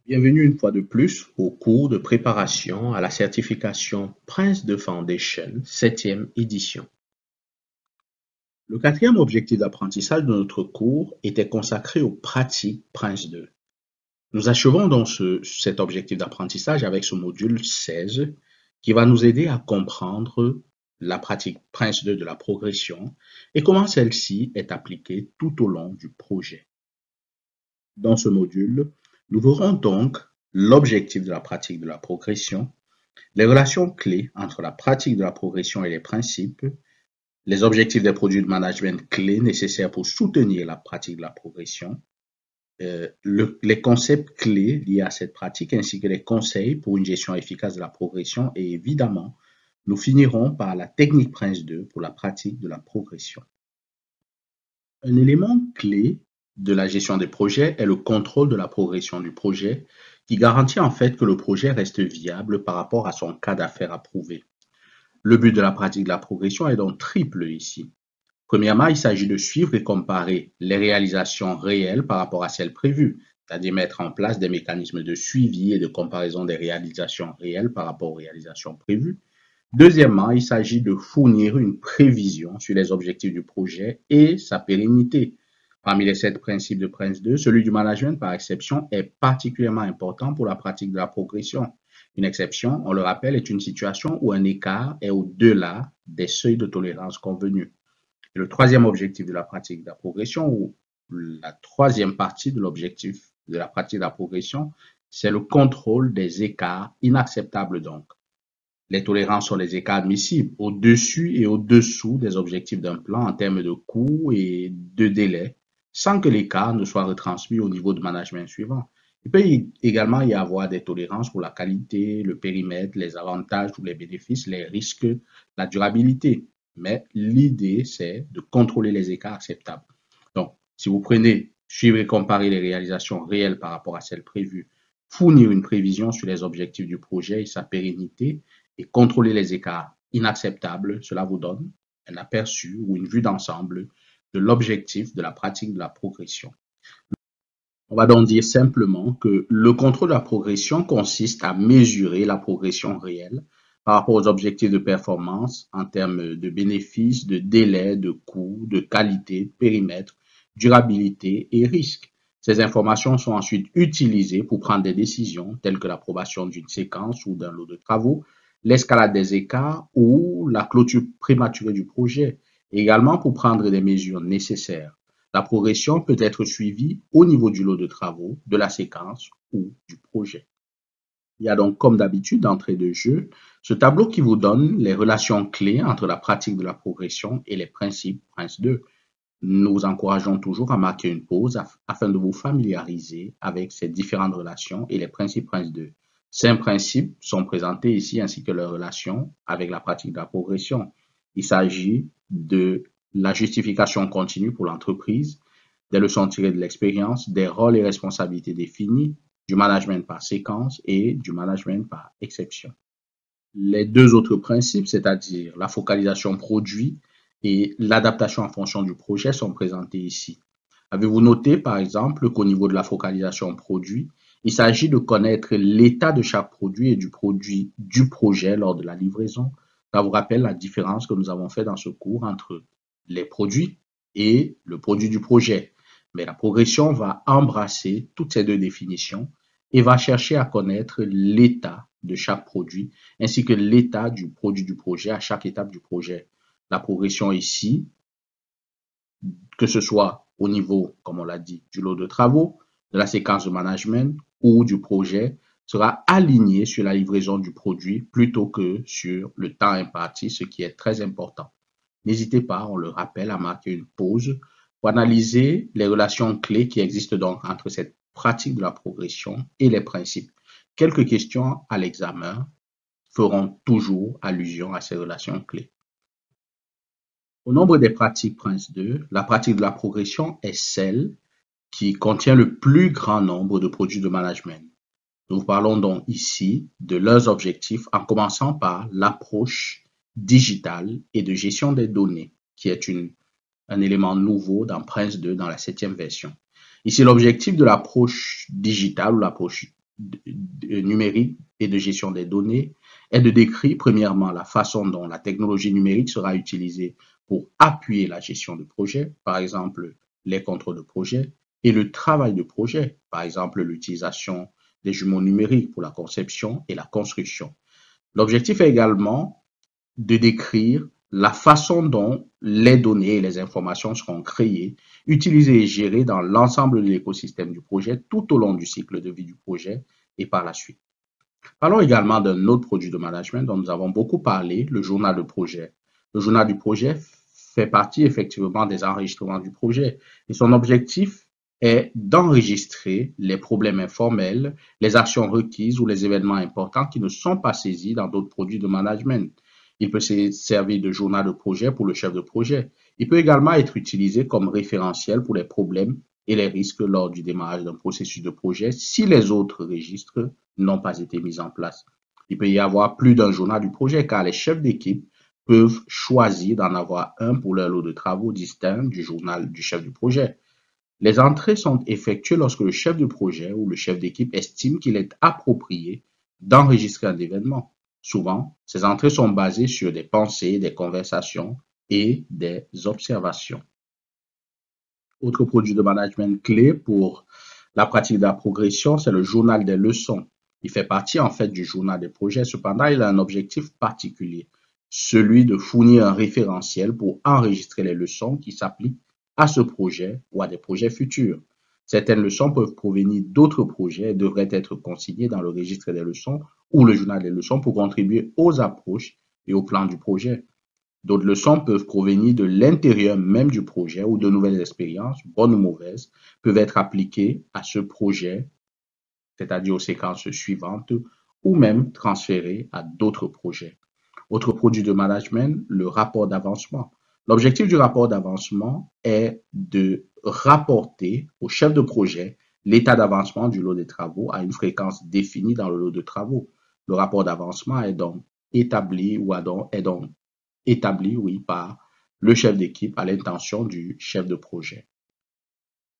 Bienvenue une fois de plus au cours de préparation à la certification Prince 2 Foundation, 7e édition. Le quatrième objectif d'apprentissage de notre cours était consacré aux pratiques Prince 2. Nous achevons donc cet objectif d'apprentissage avec ce module 16 qui va nous aider à comprendre la pratique Prince 2 de la progression et comment celle-ci est appliquée tout au long du projet. Dans ce module, nous verrons donc l'objectif de la pratique de la progression, les relations clés entre la pratique de la progression et les principes, les objectifs des produits de management clés nécessaires pour soutenir la pratique de la progression, les concepts clés liés à cette pratique ainsi que les conseils pour une gestion efficace de la progression et évidemment, nous finirons par la technique Prince 2 pour la pratique de la progression. Un élément clé de la gestion des projets est le contrôle de la progression du projet qui garantit en fait que le projet reste viable par rapport à son cas d'affaires approuvé. Le but de la pratique de la progression est donc triple ici. Premièrement, il s'agit de suivre et comparer les réalisations réelles par rapport à celles prévues, c'est-à-dire mettre en place des mécanismes de suivi et de comparaison des réalisations réelles par rapport aux réalisations prévues. Deuxièmement, il s'agit de fournir une prévision sur les objectifs du projet et sa pérennité. Parmi les 7 principes de Prince 2, celui du management par exception est particulièrement important pour la pratique de la progression. Une exception, on le rappelle, est une situation où un écart est au-delà des seuils de tolérance convenus. Et le troisième objectif de la pratique de la progression, ou la troisième partie de l'objectif de la pratique de la progression, c'est le contrôle des écarts inacceptables donc. Les tolérances sont les écarts admissibles au-dessus et au-dessous des objectifs d'un plan en termes de coût et de délai, sans que l'écart ne soit retransmis au niveau de management suivant. Il peut également y avoir des tolérances pour la qualité, le périmètre, les avantages ou les bénéfices, les risques, la durabilité. Mais l'idée, c'est de contrôler les écarts acceptables. Donc, si vous prenez, suivre et comparer les réalisations réelles par rapport à celles prévues, fournir une prévision sur les objectifs du projet et sa pérennité, et contrôler les écarts inacceptables, cela vous donne un aperçu ou une vue d'ensemble de l'objectif de la pratique de la progression. On va donc dire simplement que le contrôle de la progression consiste à mesurer la progression réelle par rapport aux objectifs de performance en termes de bénéfices, de délai, de coûts, de qualité, de périmètre, durabilité et risque. Ces informations sont ensuite utilisées pour prendre des décisions telles que l'approbation d'une séquence ou d'un lot de travaux, l'escalade des écarts ou la clôture prématurée du projet, et également pour prendre des mesures nécessaires. La progression peut être suivie au niveau du lot de travaux, de la séquence ou du projet. Il y a donc, comme d'habitude, d'entrée de jeu, ce tableau qui vous donne les relations clés entre la pratique de la progression et les principes Prince 2. Nous vous encourageons toujours à marquer une pause afin de vous familiariser avec ces différentes relations et les principes Prince 2. Cinq principes sont présentés ici ainsi que leurs relations avec la pratique de la progression. Il s'agit de la justification continue pour l'entreprise, des leçons tirées de l'expérience, des rôles et responsabilités définis, du management par séquence et du management par exception. Les deux autres principes, c'est-à-dire la focalisation produit et l'adaptation en fonction du projet, sont présentés ici. Avez-vous noté, par exemple, qu'au niveau de la focalisation produit, il s'agit de connaître l'état de chaque produit et du produit du projet lors de la livraison. Ça vous rappelle la différence que nous avons fait dans ce cours entre les produits et le produit du projet. Mais la progression va embrasser toutes ces deux définitions et va chercher à connaître l'état de chaque produit ainsi que l'état du produit du projet à chaque étape du projet. La progression ici, que ce soit au niveau, comme on l'a dit, du lot de travaux, de la séquence de management ou du projet, sera alignée sur la livraison du produit plutôt que sur le temps imparti, ce qui est très important. N'hésitez pas, on le rappelle, à marquer une pause pour analyser les relations clés qui existent donc entre cette pratique de la progression et les principes. Quelques questions à l'examen feront toujours allusion à ces relations clés. Au nombre des pratiques Prince 2, la pratique de la progression est celle qui contient le plus grand nombre de produits de management. Nous parlons donc ici de leurs objectifs en commençant par l'approche digitale et de gestion des données, qui est un élément nouveau dans Prince 2 dans la 7e version. Ici, l'objectif de l'approche digitale ou l'approche numérique et de gestion des données est de décrire premièrement la façon dont la technologie numérique sera utilisée pour appuyer la gestion de projet, par exemple les contrôles de projet, et le travail de projet, par exemple l'utilisation des jumeaux numériques pour la conception et la construction. L'objectif est également de décrire la façon dont les données et les informations seront créées, utilisées et gérées dans l'ensemble de l'écosystème du projet tout au long du cycle de vie du projet et par la suite. Parlons également d'un autre produit de management dont nous avons beaucoup parlé, le journal de projet. Le journal du projet fait partie effectivement des enregistrements du projet et son objectif est d'enregistrer les problèmes informels, les actions requises ou les événements importants qui ne sont pas saisis dans d'autres produits de management. Il peut servir de journal de projet pour le chef de projet. Il peut également être utilisé comme référentiel pour les problèmes et les risques lors du démarrage d'un processus de projet si les autres registres n'ont pas été mis en place. Il peut y avoir plus d'un journal du projet car les chefs d'équipe peuvent choisir d'en avoir un pour leur lot de travaux distinct du journal du chef du projet. Les entrées sont effectuées lorsque le chef de projet ou le chef d'équipe estime qu'il est approprié d'enregistrer un événement. Souvent, ces entrées sont basées sur des pensées, des conversations et des observations. Autre produit de management clé pour la pratique de la progression, c'est le journal des leçons. Il fait partie en fait du journal des projets. Cependant, il a un objectif particulier, celui de fournir un référentiel pour enregistrer les leçons qui s'appliquent à ce projet ou à des projets futurs. Certaines leçons peuvent provenir d'autres projets et devraient être consignées dans le registre des leçons ou le journal des leçons pour contribuer aux approches et au plan du projet. D'autres leçons peuvent provenir de l'intérieur même du projet ou de nouvelles expériences, bonnes ou mauvaises, peuvent être appliquées à ce projet, c'est-à-dire aux séquences suivantes, ou même transférées à d'autres projets. Autre produit de management, le rapport d'avancement. L'objectif du rapport d'avancement est de rapporter au chef de projet l'état d'avancement du lot des travaux à une fréquence définie dans le lot de travaux. Le rapport d'avancement est donc établi par le chef d'équipe à l'intention du chef de projet.